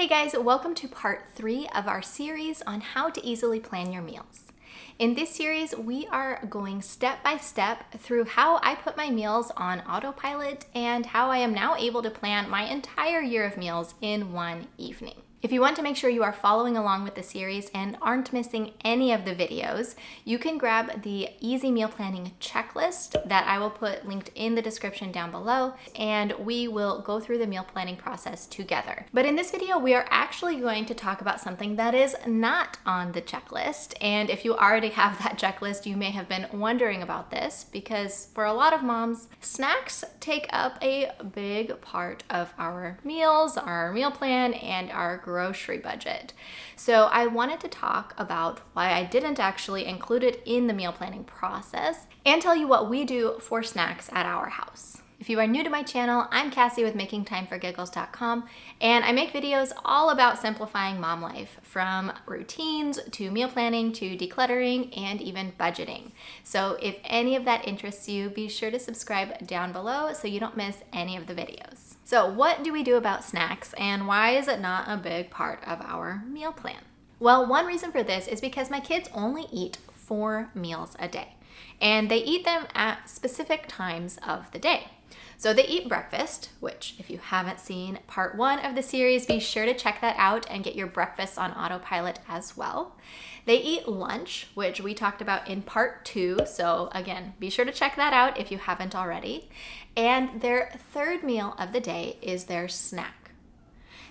Hey guys, welcome to part 3 of our series on how to easily plan your meals. In this series, we are going step by step through how I put my meals on autopilot and how I am now able to plan my entire year of meals in one evening. If you want to make sure you are following along with the series and aren't missing any of the videos, you can grab the easy meal planning checklist that I will put linked in the description down below, and we will go through the meal planning process together. But in this video, we are actually going to talk about something that is not on the checklist. And if you already have that checklist, you may have been wondering about this because for a lot of moms, snacks take up a big part of our meals, our meal plan, and our grocery budget. So I wanted to talk about why I didn't actually include it in the meal planning process and tell you what we do for snacks at our house. If you are new to my channel, I'm Kassy with makingtimeforgiggles.com, and I make videos all about simplifying mom life, from routines to meal planning to decluttering and even budgeting. So if any of that interests you, be sure to subscribe down below so you don't miss any of the videos. So what do we do about snacks, and why is it not a big part of our meal plan? Well, one reason for this is because my kids only eat 4 meals a day, and they eat them at specific times of the day. So they eat breakfast, which if you haven't seen part 1 of the series, be sure to check that out and get your breakfast on autopilot as well. They eat lunch, which we talked about in part 2. So again, be sure to check that out if you haven't already. And their third meal of the day is their snack.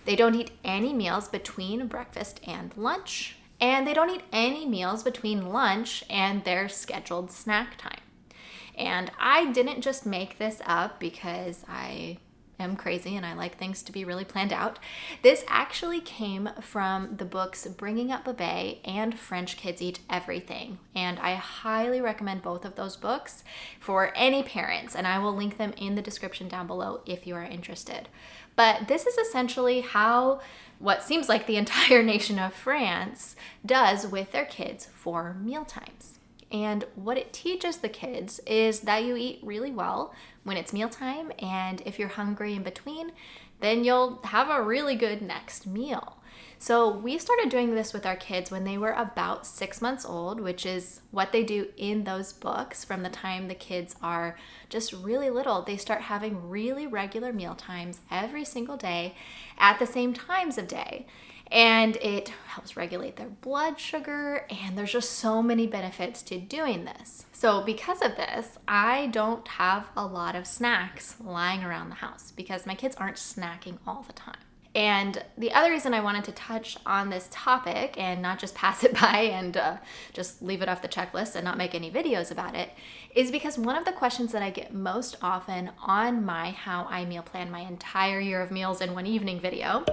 They don't eat any meals between breakfast and lunch, and they don't eat any meals between lunch and their scheduled snack time. And I didn't just make this up because I am crazy and I like things to be really planned out. This actually came from the books Bringing Up a Bae and French Kids Eat Everything. And I highly recommend both of those books for any parents, and I will link them in the description down below if you are interested. But this is essentially how what seems like the entire nation of France does with their kids for meal times. And what it teaches the kids is that you eat really well when it's mealtime, and if you're hungry in between, then you'll have a really good next meal. So we started doing this with our kids when they were about 6 months old, which is what they do in those books. From the time the kids are just really little, they start having really regular meal times every single day at the same times of day. And it helps regulate their blood sugar, and there's just so many benefits to doing this. So because of this, I don't have a lot of snacks lying around the house because my kids aren't snacking all the time. And the other reason I wanted to touch on this topic and not just pass it by and just leave it off the checklist and not make any videos about it is because one of the questions that I get most often on my How I Meal Plan My Entire Year of Meals in One Evening video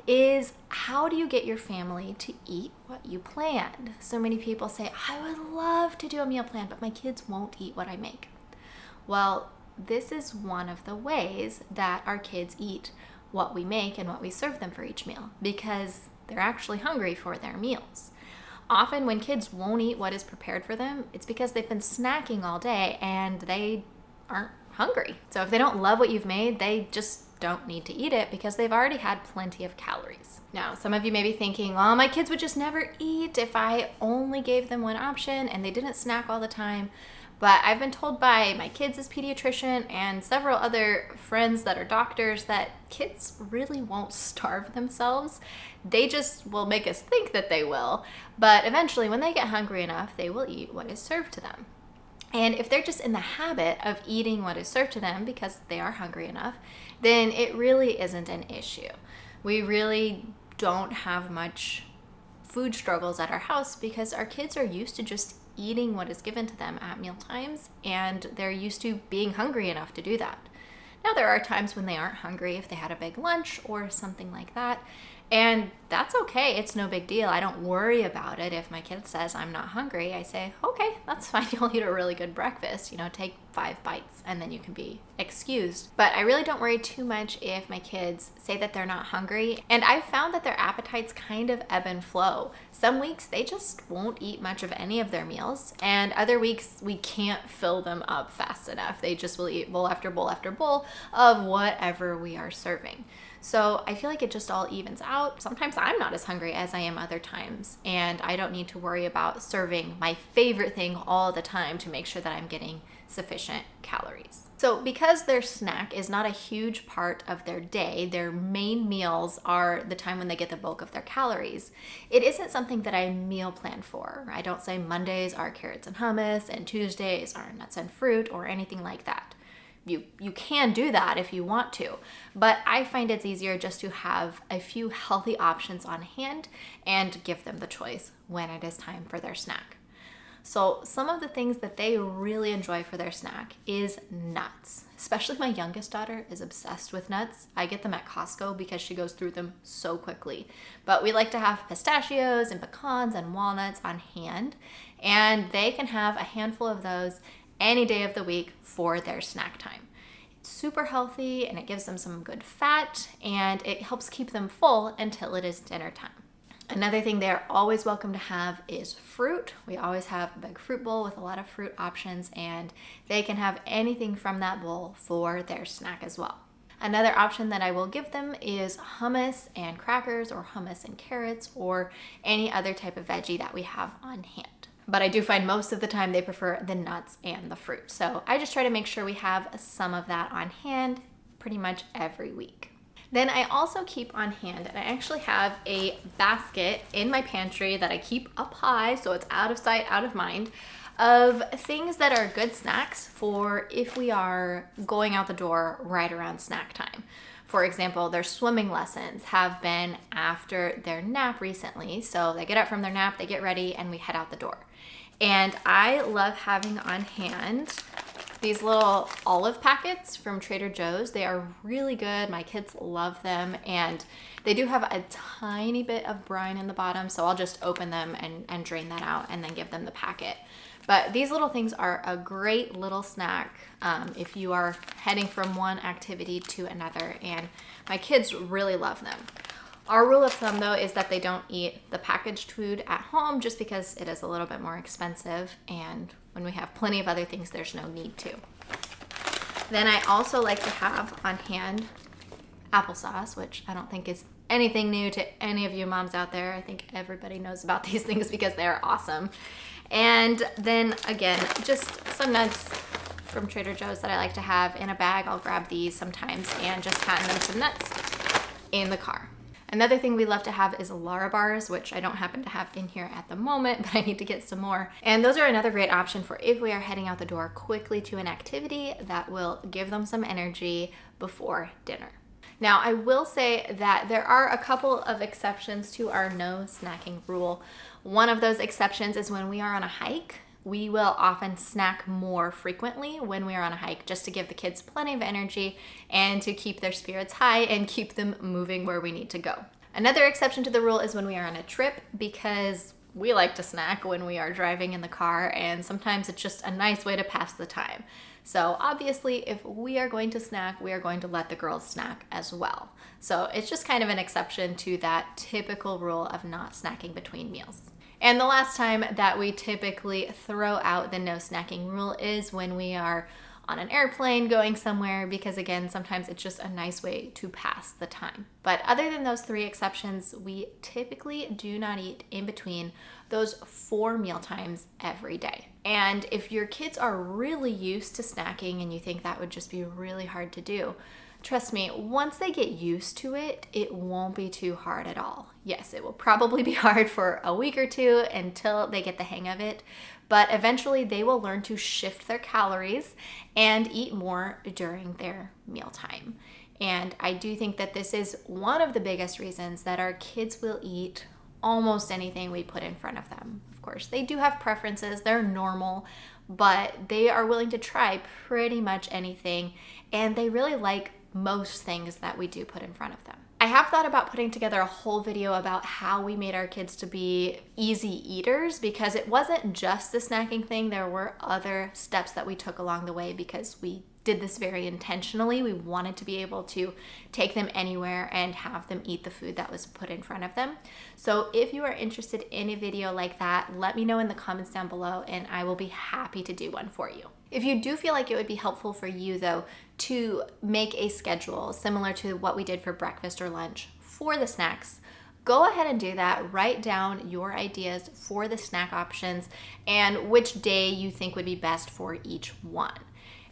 is, how do you get your family to eat what you planned? So many people say, I would love to do a meal plan, but my kids won't eat what I make. Well, this is one of the ways that our kids eat what we make and what we serve them for each meal, because they're actually hungry for their meals. Often when kids won't eat what is prepared for them, it's because they've been snacking all day and they aren't hungry. So if they don't love what you've made, they just don't need to eat it because they've already had plenty of calories. Now, some of you may be thinking, well, my kids would just never eat if I only gave them one option and they didn't snack all the time. But I've been told by my kids' pediatrician and several other friends that are doctors that kids really won't starve themselves. They just will make us think that they will. But eventually, when they get hungry enough, they will eat what is served to them. And if they're just in the habit of eating what is served to them because they are hungry enough, then it really isn't an issue. We really don't have much food struggles at our house because our kids are used to just eating what is given to them at meal times, and they're used to being hungry enough to do that. Now, there are times when they aren't hungry if they had a big lunch or something like that, and that's okay. It's no big deal. I don't worry about it. If my kid says I'm not hungry, I say, okay, that's fine. You'll eat a really good breakfast. Take 5 bites and then you can be excused. But I really don't worry too much if my kids say that they're not hungry. And I've found that their appetites kind of ebb and flow. Some weeks they just won't eat much of any of their meals, and other weeks we can't fill them up fast enough. They just will eat bowl after bowl after bowl of whatever we are serving. So I feel like it just all evens out. Sometimes I'm not as hungry as I am other times, and I don't need to worry about serving my favorite thing all the time to make sure that I'm getting sufficient calories. So because their snack is not a huge part of their day, their main meals are the time when they get the bulk of their calories, it isn't something that I meal plan for. I don't say Mondays are carrots and hummus and Tuesdays are nuts and fruit or anything like that. You can do that if you want to, but I find it's easier just to have a few healthy options on hand and give them the choice when it is time for their snack. So some of the things that they really enjoy for their snack is nuts. Especially my youngest daughter is obsessed with nuts. I get them at Costco because she goes through them so quickly. But we like to have pistachios and pecans and walnuts on hand, and they can have a handful of those any day of the week for their snack time. It's super healthy and it gives them some good fat and it helps keep them full until it is dinner time. Another thing they're always welcome to have is fruit. We always have a big fruit bowl with a lot of fruit options, and they can have anything from that bowl for their snack as well. Another option that I will give them is hummus and crackers, or hummus and carrots, or any other type of veggie that we have on hand. But I do find most of the time they prefer the nuts and the fruit. So I just try to make sure we have some of that on hand pretty much every week. Then I also keep on hand, and I actually have a basket in my pantry that I keep up high so it's out of sight, out of mind, of things that are good snacks for if we are going out the door right around snack time. For example, their swimming lessons have been after their nap recently, so they get up from their nap, they get ready, and we head out the door. And I love having on hand these little olive packets from Trader Joe's. They are really good. My kids love them, and they do have a tiny bit of brine in the bottom, so I'll just open them and drain that out and then give them the packet. But these little things are a great little snack if you are heading from one activity to another, and my kids really love them. Our rule of thumb, though, is that they don't eat the packaged food at home just because it is a little bit more expensive, and when we have plenty of other things, there's no need to. Then I also like to have on hand applesauce, which I don't think is anything new to any of you moms out there. I think everybody knows about these things because they're awesome. And then again, just some nuts from Trader Joe's that I like to have in a bag. I'll grab these sometimes and just hand them some nuts in the car. Another thing we love to have is Lara bars, which I don't happen to have in here at the moment, but I need to get some more. And those are another great option for if we are heading out the door quickly to an activity that will give them some energy before dinner. Now, I will say that there are a couple of exceptions to our no snacking rule. One of those exceptions is when we are on a hike. We will often snack more frequently when we are on a hike just to give the kids plenty of energy and to keep their spirits high and keep them moving where we need to go. Another exception to the rule is when we are on a trip, because we like to snack when we are driving in the car, and sometimes it's just a nice way to pass the time. So obviously, if we are going to snack, we are going to let the girls snack as well. So it's just kind of an exception to that typical rule of not snacking between meals. And the last time that we typically throw out the no snacking rule is when we are on an airplane going somewhere, because again, sometimes it's just a nice way to pass the time. But other than those three exceptions, we typically do not eat in between those 4 meal times every day. And if your kids are really used to snacking and you think that would just be really hard to do, trust me, once they get used to it, it won't be too hard at all. Yes, it will probably be hard for a week or two until they get the hang of it, but eventually they will learn to shift their calories and eat more during their mealtime. And I do think that this is one of the biggest reasons that our kids will eat almost anything we put in front of them. Of course, they do have preferences, they're normal, but they are willing to try pretty much anything, and they really like most things that we do put in front of them. I have thought about putting together a whole video about how we made our kids to be easy eaters, because it wasn't just the snacking thing. There were other steps that we took along the way because we did this very intentionally. We wanted to be able to take them anywhere and have them eat the food that was put in front of them. So if you are interested in a video like that, let me know in the comments down below and I will be happy to do one for you. If you do feel like it would be helpful for you though to make a schedule similar to what we did for breakfast or lunch for the snacks, go ahead and do that. Write down your ideas for the snack options and which day you think would be best for each one.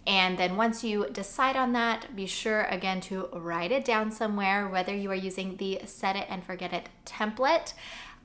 And then once you decide on that, be sure again to write it down somewhere, whether you are using the set it and forget it template.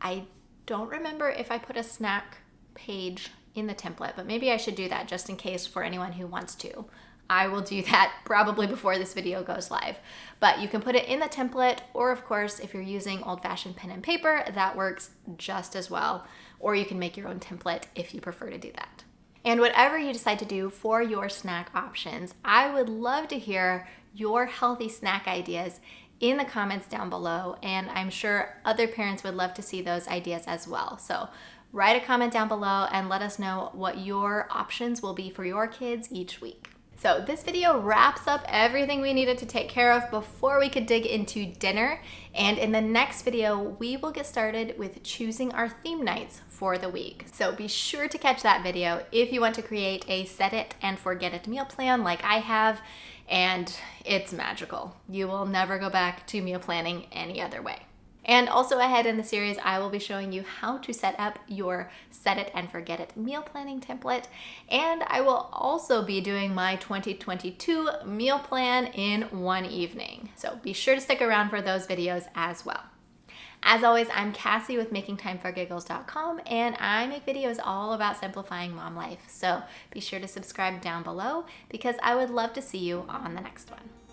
I don't remember if I put a snack page in the template, but maybe I should do that just in case for anyone who wants to. I will do that probably before this video goes live, but you can put it in the template, or of course, if you're using old-fashioned pen and paper, that works just as well, or you can make your own template if you prefer to do that. And whatever you decide to do for your snack options, I would love to hear your healthy snack ideas in the comments down below, and I'm sure other parents would love to see those ideas as well. So write a comment down below and let us know what your options will be for your kids each week. So this video wraps up everything we needed to take care of before we could dig into dinner. And in the next video, we will get started with choosing our theme nights for the week. So be sure to catch that video if you want to create a set it and forget it meal plan like I have, and it's magical. You will never go back to meal planning any other way. And also ahead in the series, I will be showing you how to set up your set it and forget it meal planning template. And I will also be doing my 2022 meal plan in one evening. So be sure to stick around for those videos as well. As always, I'm Kassy with makingtimeforgiggles.com, and I make videos all about simplifying mom life. So be sure to subscribe down below because I would love to see you on the next one.